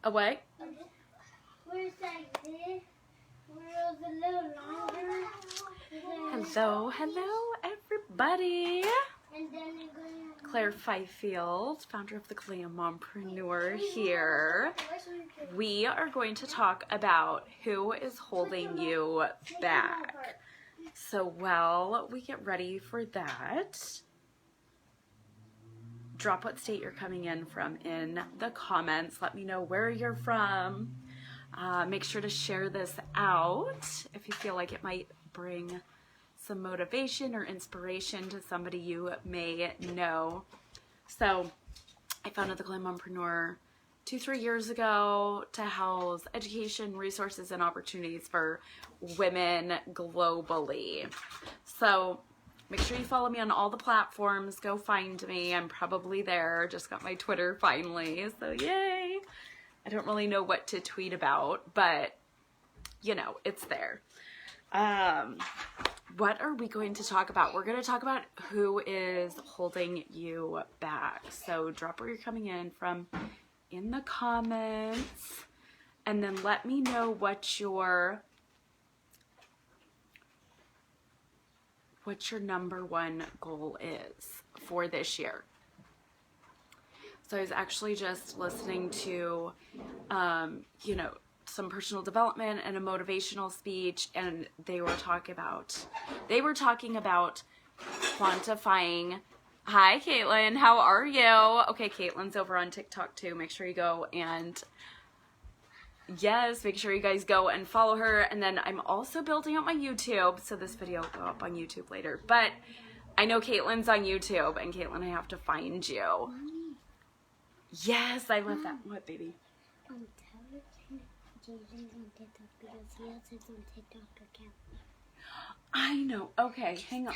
A what? Where's like this? Where it's a little longer. Hello, everybody. And then you're going to... Claire Fifield, founder of the Glam Mompreneur here. We are going to talk about who is holding you back. So while we get ready for that, drop what state you're coming in from in the comments. Let me know where you're from. Make sure to share this out if you feel like it might bring some motivation or inspiration to somebody you may know. So I founded the Glam Mompreneur 2-3 years ago to house education, resources, and opportunities for women globally. So make sure you follow me on all the platforms. Go find me. I'm probably there. Just got my Twitter finally. So yay. I don't really know what to tweet about, but you know, it's there. What are we going to talk about? We're going to talk about who is holding you back. So drop where you're coming in from in the comments, and then let me know what your number one goal is for this year. So I was actually just listening to, some personal development and a motivational speech, and they were talking about quantifying. Hi, Caitlin. How are you? Okay, Caitlin's over on TikTok too. Make sure you go and make sure you guys go and follow her. And then I'm also building up my YouTube, so this video will go up on YouTube later. But I know Caitlin's on YouTube, and Caitlin, I have to find you. Yes, I love that. What, baby? Jason's on TikTok because he has his own TikTok account. I know. Okay, hang on.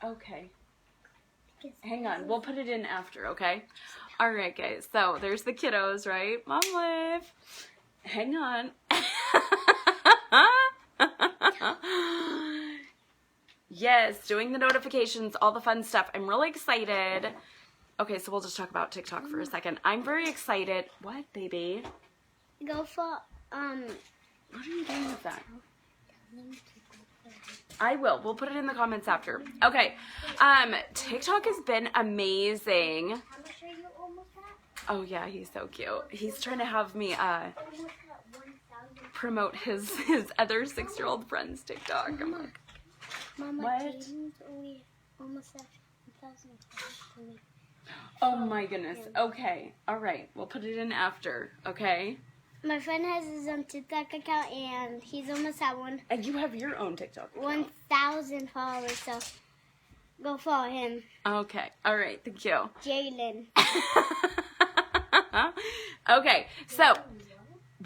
Okay. Hang on. We'll put it in after, okay? All right, guys. So there's the kiddos, right? Mom live. Hang on. Yes, doing the notifications, all the fun stuff. I'm really excited. Okay, so we'll just talk about TikTok for a second. I'm very excited. What, baby? Go for, What are you doing with that? I will. We'll put it in the comments after. Okay. TikTok has been amazing. Oh, yeah, he's so cute. He's trying to have me, promote his other 6-year-old friend's TikTok. I'm like, Mama, what? We almost at 1,000 to me. Oh my goodness. Okay. All right. We'll put it in after. Okay. My friend has his own TikTok account, and he's almost at And you have your own TikTok account. 1,000 followers, so go follow him. Okay. All right. Thank you. Jalen. Okay. So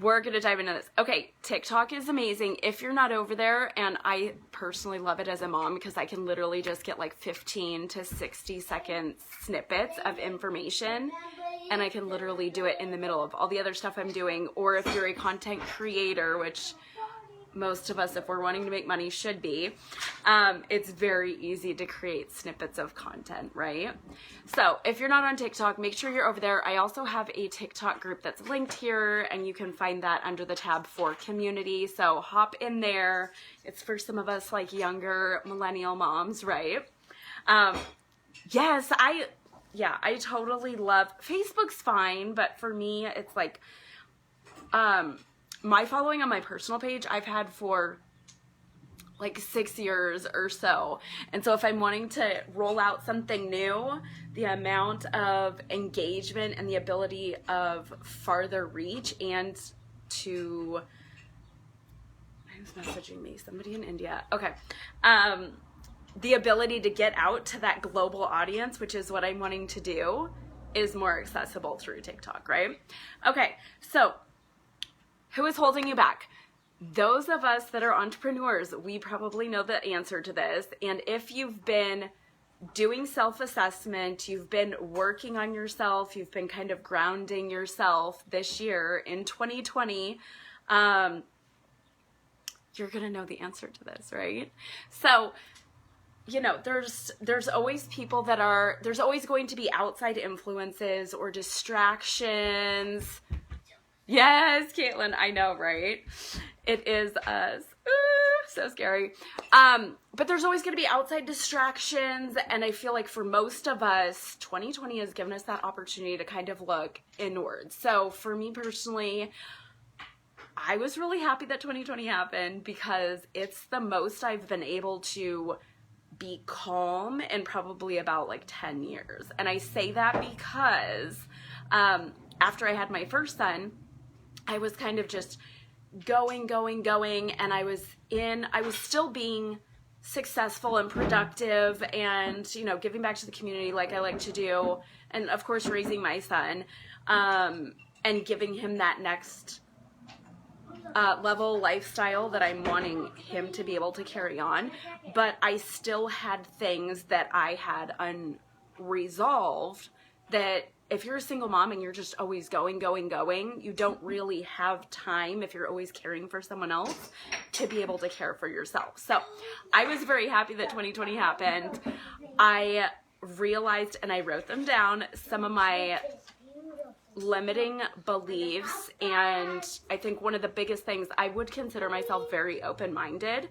we're going to dive into this. Okay. TikTok is amazing. If you're not over there, and I personally love it as a mom because I can literally just get like 15 to 60 second snippets of information. And I can literally do it in the middle of all the other stuff I'm doing. Or if you're a content creator, which most of us, if we're wanting to make money, should be, it's very easy to create snippets of content, right? So if you're not on TikTok, make sure you're over there. I also have a TikTok group that's linked here, and you can find that under the tab for community. So hop in there. It's for some of us like younger millennial moms, right? Yes, I totally love Facebook's fine, but for me, it's like, my following on my personal page, I've had for like 6 years or so. And so if I'm wanting to roll out something new, the amount of engagement and the ability of farther reach and to, who's messaging me? Somebody in India. Okay. The ability to get out to that global audience, which is what I'm wanting to do, is more accessible through TikTok, right? Okay, so who is holding you back? Those of us that are entrepreneurs, we probably know the answer to this. And if you've been doing self-assessment, you've been working on yourself, you've been kind of grounding yourself this year in 2020, you're going to know the answer to this, right? So you know, there's always people that are, there's always going to be outside influences or distractions. Yes, Caitlin, I know, right? It is us. Ooh, so scary. But there's always going to be outside distractions, and I feel like for most of us, 2020 has given us that opportunity to kind of look inward. So for me personally, I was really happy that 2020 happened because it's the most I've been able to be calm in probably about like 10 years. And I say that because after I had my first son, I was kind of just going, and I was still being successful and productive and, you know, giving back to the community like I like to do, and of course raising my son, and giving him that next level lifestyle that I'm wanting him to be able to carry on. But I still had things that I had unresolved that if you're a single mom and you're just always going, you don't really have time, if you're always caring for someone else, to be able to care for yourself. So I was very happy that 2020 happened. I realized, and I wrote them down, some of my limiting beliefs, and I think one of the biggest things, I would consider myself very open-minded.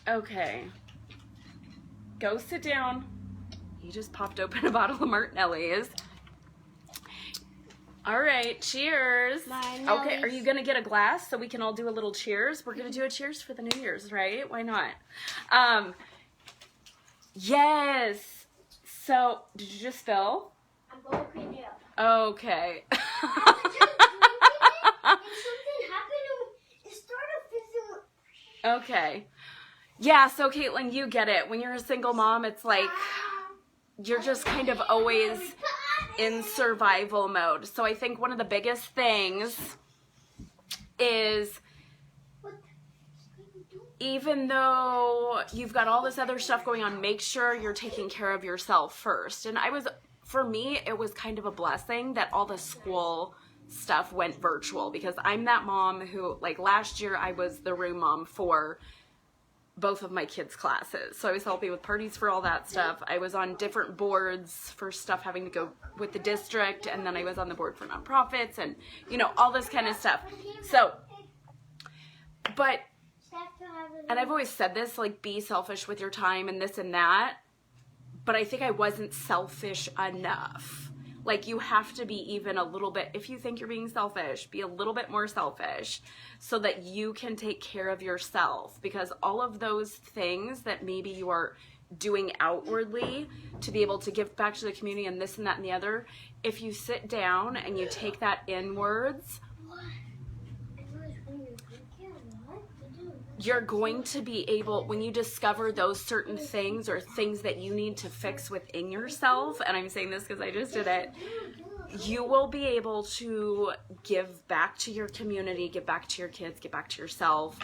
Okay. Go sit down. He just popped open a bottle of Martinelli's. All right, cheers. Okay, are you going to get a glass so we can all do a little cheers? We're going to do a cheers for the New Year's, right? Why not? Yes. So, did you just spill? I'm going to clean it up. Okay. Something happened and it started fizzing. Okay. Yeah, so Caitlin, you get it. When you're a single mom, it's like you're just kind of always in survival mode. So I think one of the biggest things is, even though you've got all this other stuff going on, make sure you're taking care of yourself first. And for me, it was kind of a blessing that all the school stuff went virtual, because I'm that mom who, like last year, I was the room mom for both of my kids' classes. So I was helping with parties for all that stuff. I was on different boards for stuff having to go with the district, and then I was on the board for nonprofits and, you know, all this kind of stuff. So, but, and I've always said this, like, be selfish with your time and this and that, but I think I wasn't selfish enough. Like, you have to be even a little bit, if you think you're being selfish, be a little bit more selfish so that you can take care of yourself. Because all of those things that maybe you are doing outwardly to be able to give back to the community and this and that and the other, if you sit down and you take that inwards, you're going to be able, when you discover those certain things or things that you need to fix within yourself, and I'm saying this because I just did it, you will be able to give back to your community, give back to your kids, give back to yourself,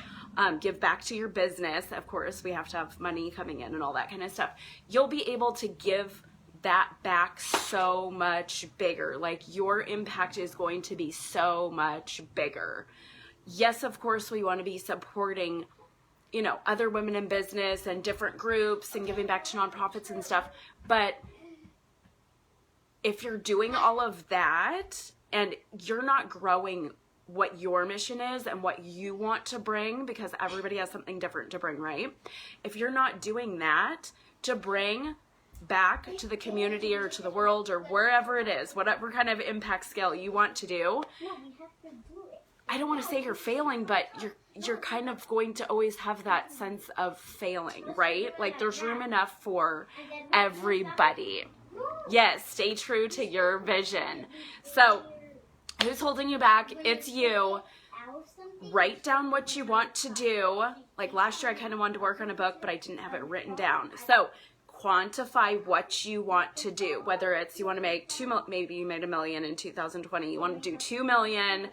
give back to your business. Of course, we have to have money coming in and all that kind of stuff. You'll be able to give that back so much bigger. Like, your impact is going to be so much bigger. Yes, of course, we want to be supporting, you know, other women in business and different groups and giving back to nonprofits and stuff. But if you're doing all of that and you're not growing what your mission is and what you want to bring, because everybody has something different to bring, right? If you're not doing that to bring back to the community or to the world or wherever it is, whatever kind of impact scale you want to do, I don't want to say you're failing, but you're kind of going to always have that sense of failing, right? Like, there's room enough for everybody. Yes, stay true to your vision. So, who's holding you back? It's you. Write down what you want to do. Like, last year I kind of wanted to work on a book, but I didn't have it written down. So, quantify what you want to do. Whether it's you want to make maybe you made $1 million in 2020. You want to do $2 million.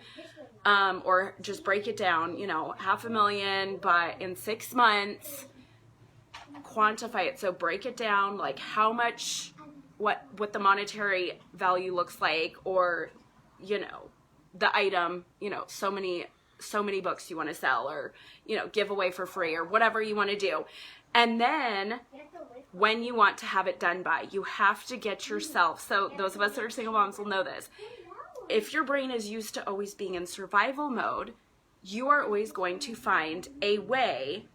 Or just break it down, you know, $500,000, but in 6 months, quantify it. So break it down, like how much, what the monetary value looks like, or, you know, the item, you know, so many so many books you want to sell or, you know, give away for free or whatever you want to do. And then when you want to have it done by, you have to get yourself, so those of us that are single moms will know this. If your brain is used to always being in survival mode, you are always going to find a way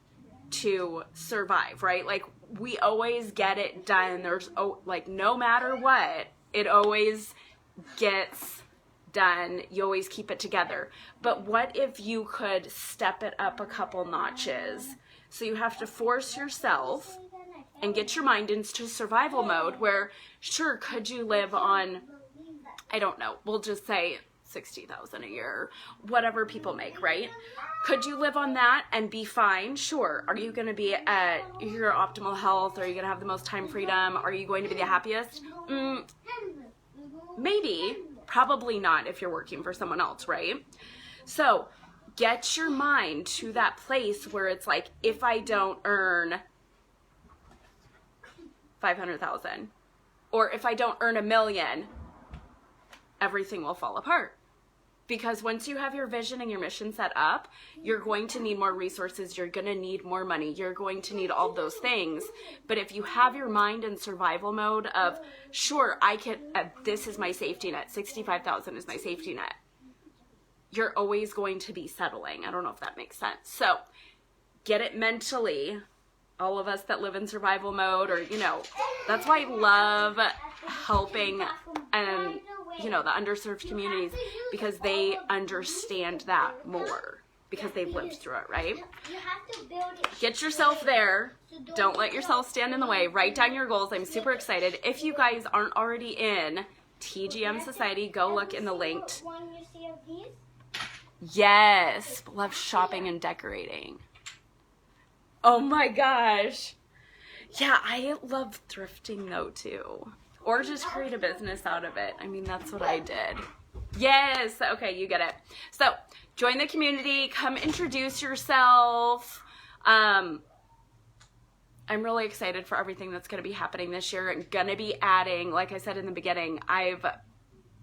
to survive, right? Like, we always get it done. There's, like, no matter what, it always gets done. You always keep it together. But what if you could step it up a couple notches? So you have to force yourself and get your mind into survival mode where, sure, could you live on, I don't know, we'll just say $60,000 a year, whatever people make, right? Could you live on that and be fine? Sure. Are you going to be at your optimal health? Are you going to have the most time freedom? Are you going to be the happiest? Maybe. Probably not if you're working for someone else, right? So get your mind to that place where it's like, if I don't earn $500,000 or if I don't earn $1 million, everything will fall apart. Because once you have your vision and your mission set up, you're going to need more resources, you're going to need more money, you're going to need all those things. But if you have your mind in survival mode of, sure, I can, this is my safety net, $65,000 is my safety net, you're always going to be settling. I don't know if that makes sense. So get it mentally. All of us that live in survival mode, or, you know, that's why I love helping and, you know, the underserved communities, because they understand that more because they've lived through it, right? Get yourself there. Don't let yourself stand in the way. Write down your goals. I'm super excited. If you guys aren't already in TGM Society, go look in the linked. Yes. Love shopping and decorating. Oh my gosh. Yeah, I love thrifting though too. Or just create a business out of it. I mean, that's what I did. Yes. Okay, you get it. So join the community. Come introduce yourself. I'm really excited for everything that's going to be happening this year. I'm going to be adding, like I said in the beginning, I've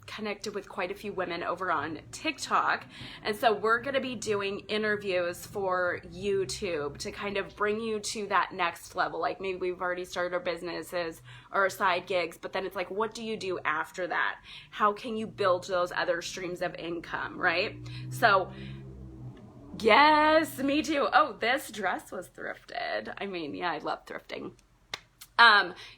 connected with quite a few women over on TikTok, and so we're going to be doing interviews for YouTube to kind of bring you to that next level. Like, maybe we've already started our businesses or our side gigs, but then it's like, what do you do after that? How can you build those other streams of income, right? So yes, me too. Oh, this dress was thrifted. I mean, yeah, I love thrifting.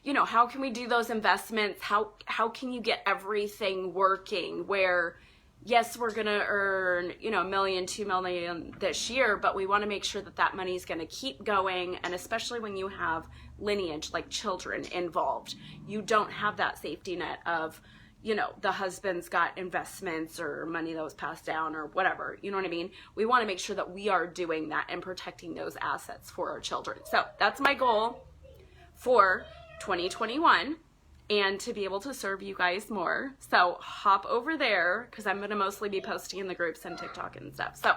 You know, how can we do those investments? How can you get everything working where, yes, we're going to earn, you know, $1 million, $2 million this year, but we want to make sure that that money is going to keep going. And especially when you have lineage, like children involved, you don't have that safety net of, you know, the husband's got investments or money that was passed down or whatever, you know what I mean? We want to make sure that we are doing that and protecting those assets for our children. So that's my goal for 2021, and to be able to serve you guys more. So hop over there, because I'm going to mostly be posting in the groups and TikTok and stuff. So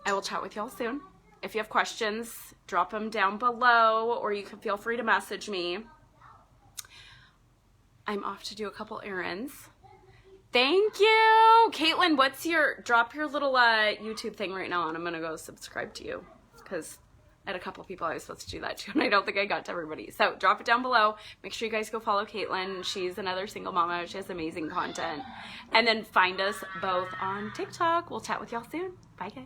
I will chat with y'all soon. If you have questions, drop them down below, or you can feel free to message me. I'm off to do a couple errands. Thank you. Caitlin, drop your little YouTube thing right now, and I'm going to go subscribe to you, because I had a couple people I was supposed to do that to, and I don't think I got to everybody. So drop it down below. Make sure you guys go follow Caitlin. She's another single mama. She has amazing content. And then find us both on TikTok. We'll chat with y'all soon. Bye, guys.